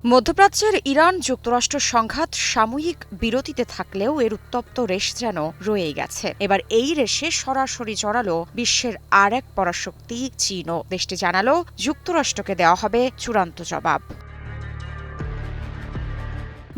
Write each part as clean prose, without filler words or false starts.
মধ্যপ্রাচ্যের ইরান যুক্তরাষ্ট্র সংঘাত সাময়িক বিরতিতে থাকলেও এর উত্তপ্ত রেশ যেন রয়েই গেছে। এবার এই রেশে সরাসরি জড়ালো বিশ্বের আর এক পরাশক্তি চীনও। দেশটি জানালো যুক্তরাষ্ট্রকে দেওয়া হবে চূড়ান্ত জবাব।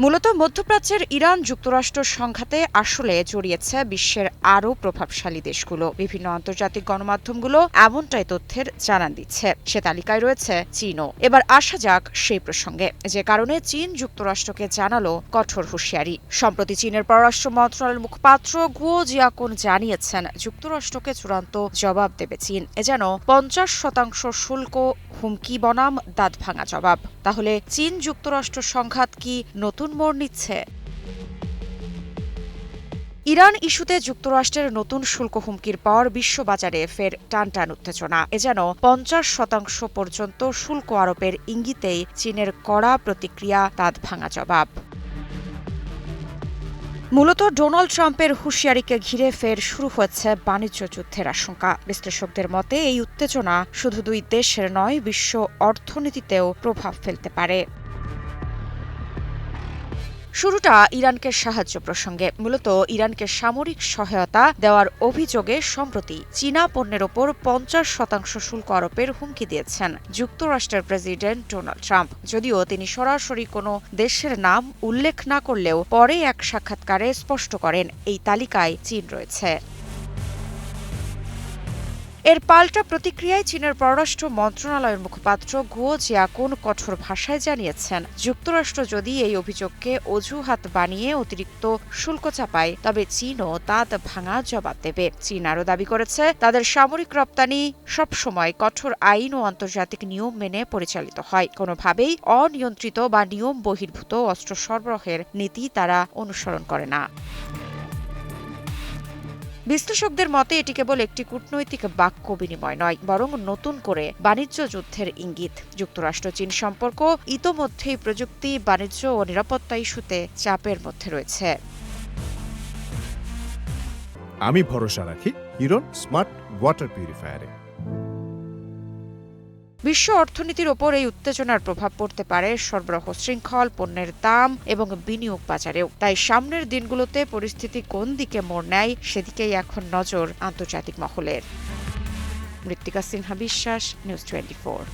মূলত মধ্যপ্রাচ্যের ইরান যুক্তরাষ্ট্র সংঘাতে আসলে জড়িয়েছে বিশ্বের আরও প্রভাবশালী দেশগুলো। বিভিন্ন আন্তর্জাতিক গণমাধ্যমগুলো এমনটাই তথ্যের জানান দিচ্ছে। সে তালিকায় রয়েছে চীনও। এবার আসা যাক সেই প্রসঙ্গে, যে কারণে চীন যুক্তরাষ্ট্রকে জানালো কঠোর হুঁশিয়ারি। সম্প্রতি চীনের পররাষ্ট্র মন্ত্রণালয়ের মুখপাত্র গুও জিয়াকুন জানিয়েছেন, যুক্তরাষ্ট্রকে চূড়ান্ত জবাব দেবে চীন। এ যেন ৫০% শুল্ক হুমকি বনাম দাঁত ভাঙা জবাব। তাহলে চীন যুক্তরাষ্ট্র সংঘাত কি নতুন মোড় নিচ্ছে? ইরান ইস্যুতে যুক্তরাষ্ট্রের নতুন শুল্ক হুমকির পর বিশ্ববাজারে ফের টানটান উত্তেজনা। এ যেন ৫০% পর্যন্ত শুল্ক আরোপের ইঙ্গিতেই চীনের কড়া প্রতিক্রিয়া, দাঁত ভাঙা জবাব। মূলত ডোনাল্ড ট্রাম্পের হুঁশিয়ারিকে ঘিরে ফের শুরু হয়েছে বাণিজ্য যুদ্ধের আশঙ্কা। বিশ্লেষকদের মতে এই উত্তেজনা শুধু দুই দেশের নয়, বিশ্ব অর্থনীতিতেও প্রভাব ফেলতে পারে। শুরুটা ইরানকে সাহায্য প্রসঙ্গে। মূলত ইরানকে সামরিক সহায়তা দেওয়ার অভিযোগে সম্প্রতি চীনা পণ্যের ওপর ৫০% শুল্ক আরোপের হুমকি দিয়েছেন যুক্তরাষ্ট্রের প্রেসিডেন্ট ডোনাল্ড ট্রাম্প। যদিও তিনি সরাসরি কোনো দেশের নাম উল্লেখ না করলেও পরে এক সাক্ষাৎকারে স্পষ্ট করেন এই তালিকায় চীন রয়েছে। এর পাল্টা প্রতিক্রিয়ায় চীনের পররাষ্ট্র মন্ত্রণালয়ের মুখপাত্র গুও জিয়াকুন কঠোর ভাষায় জানিয়েছেন, যুক্তরাষ্ট্র যদি এই অভিযোগকে অজুহাত বানিয়ে অতিরিক্ত শুল্ক চাপায়, তবে চীনও দাঁত ভাঙা জবাব দেবে। চীন আরও দাবি করেছে, তাদের সামরিক রপ্তানি সবসময় কঠোর আইন ও আন্তর্জাতিক নিয়ম মেনে পরিচালিত হয়। কোনোভাবেই অনিয়ন্ত্রিত বা নিয়ম বহির্ভূত অস্ত্র সরবরাহের নীতি তারা অনুসরণ করে না। বিশ্লেষকদের মতে এটি কেবল একটি কূটনৈতিক বাক্য বিনিময় নয়, বরং নতুন করে বাণিজ্য যুদ্ধের ইঙ্গিত। যুক্তরাষ্ট্র চীন সম্পর্ক ইতোমধ্যেই প্রযুক্তি, বাণিজ্য ও নিরাপত্তা ইস্যুতে চাপের মধ্যে রয়েছে। আমি ভরসা রাখি হিরন স্মার্ট ওয়াটার পিউরিফায়ারে। বিশ্ব অর্থনীতির ওপর এই উত্তেজনার প্রভাব পড়তে পারে সরবরাহ শৃঙ্খল, পণ্যের দাম এবং বিনিয়োগ বাজারেও। তাই সামনের দিনগুলোতে পরিস্থিতি কোন দিকে মোড় নেয়, সেদিকেই এখন নজর আন্তর্জাতিক মহলের। মৃত্তিকা সিনহা বিশ্বাস, নিউজ 24।